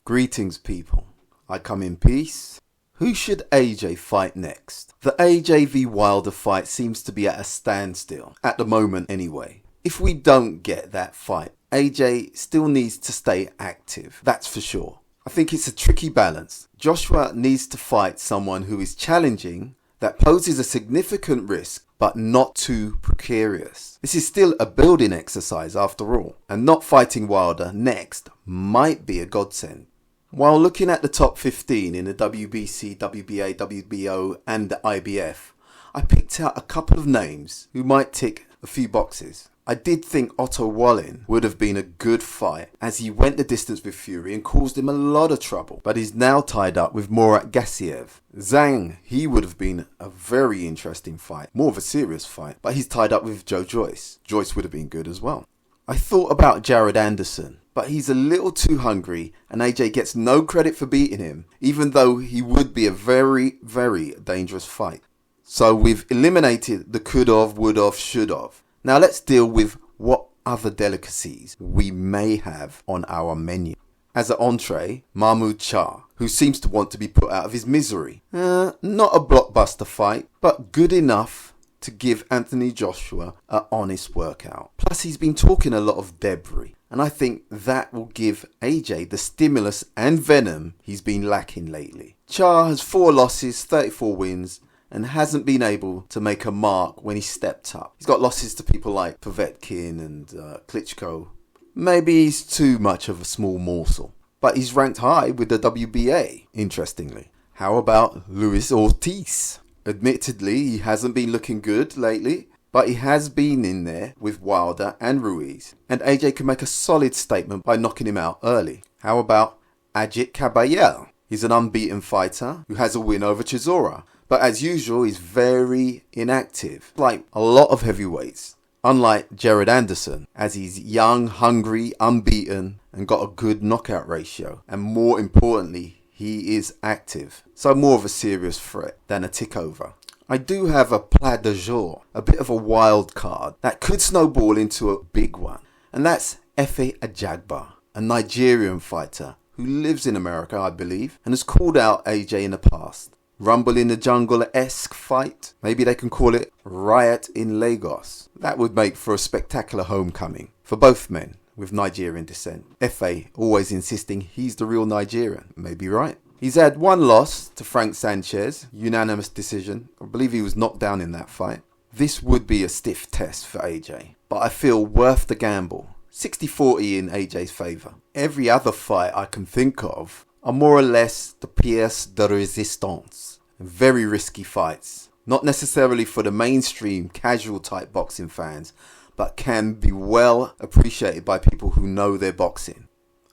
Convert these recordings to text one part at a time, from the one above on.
Greetings, people. I come in peace. Who should AJ fight next? The AJ v Wilder fight seems to be at a standstill, at the moment anyway. If we don't get that fight, AJ still needs to stay active, that's for sure. I think it's a tricky balance. Joshua needs to fight someone who is challenging, that poses a significant risk, but not too precarious. This is still a building exercise after all, and not fighting Wilder next might be a godsend. While looking at the top 15 in the WBC, WBA, WBO and the IBF, I picked out a couple of names who might tick a few boxes. I did think Otto Wallin would have been a good fight as he went the distance with Fury and caused him a lot of trouble, but he's now tied up with Murat Gassiev. Zhang, he would have been a very interesting fight, more of a serious fight, but he's tied up with Joe Joyce. Joyce would have been good as well. I thought about Jared Anderson, but he's a little too hungry and AJ gets no credit for beating him, even though he would be a very, very dangerous fight. So we've eliminated the could've, would've, should've. Now let's deal with what other delicacies we may have on our menu. As an entree, Mahmoud Shah, who seems to want to be put out of his misery. Not a blockbuster fight, but good enough to give Anthony Joshua an honest workout. Plus he's been talking a lot of debris, and I think that will give AJ the stimulus and venom he's been lacking lately. Shah has 4 losses, 34 wins, and hasn't been able to make a mark when he stepped up. He's got losses to people like Povetkin and Klitschko. Maybe he's too much of a small morsel, but he's ranked high with the WBA, interestingly. How about Luis Ortiz? Admittedly, he hasn't been looking good lately, but he has been in there with Wilder and Ruiz, and AJ can make a solid statement by knocking him out early. How about Ajit Kabayel? He's an unbeaten fighter who has a win over Chisora, but as usual, he's very inactive, like a lot of heavyweights. Unlike Jared Anderson, as he's young, hungry, unbeaten, and got a good knockout ratio, and more importantly, he is active, so more of a serious threat than a tick-over. I do have a plat de jour, a bit of a wild card that could snowball into a big one, and that's Efe Ajagba, a Nigerian fighter who lives in America, I believe, and has called out AJ in the past. Rumble in the Jungle-esque fight, maybe they can call it Riot in Lagos. That would make for a spectacular homecoming for both men with Nigerian descent. Efe always insisting he's the real Nigerian, may be right. He's had 1 loss to Frank Sanchez, unanimous decision. I believe he was knocked down in that fight. This would be a stiff test for AJ, but I feel worth the gamble. 60-40 in AJ's favour. Every other fight I can think of are more or less the pièce de résistance. Very risky fights. Not necessarily for the mainstream casual type boxing fans, but can be well appreciated by people who know their boxing.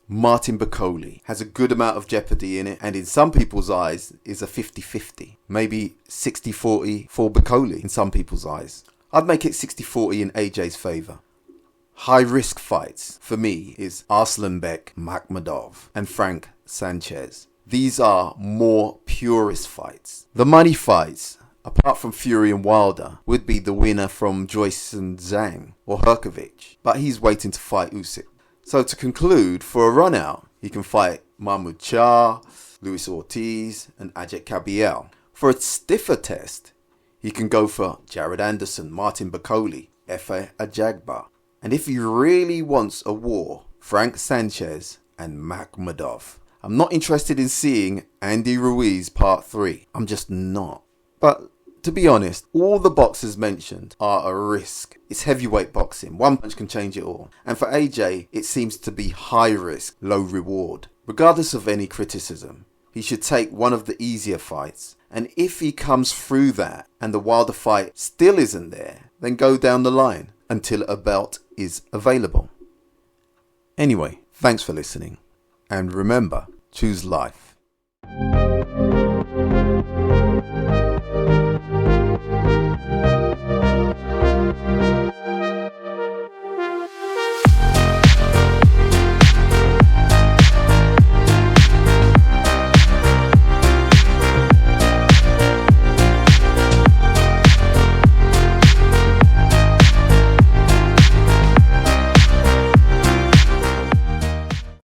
Martin Bakole has a good amount of jeopardy in it, and in some people's eyes is a 50-50. Maybe 60-40 for Bakole in some people's eyes. I'd make it 60-40 in AJ's favour. High risk fights for me is Arslanbek Makhmudov and Frank Sanchez. These are more purist fights. The money fights, apart from Fury and Wilder, would be the winner from Joyce and Zhang or Herkovic, but he's waiting to fight Usyk. So to conclude, for a run out, he can fight Mahmoud Shah, Luis Ortiz and Ajit Kabayel. For a stiffer test, he can go for Jared Anderson, Martin Bakole, Efe Ajagba. And if he really wants a war, Frank Sanchez and Makhmudov. I'm not interested in seeing Andy Ruiz Part 3. I'm just not. But to be honest, all the boxers mentioned are a risk. It's heavyweight boxing. One punch can change it all. And for AJ, it seems to be high risk, low reward. Regardless of any criticism, he should take one of the easier fights. And if he comes through that and the Wilder fight still isn't there, then go down the line until a belt is available. Anyway, thanks for listening. And remember, choose life.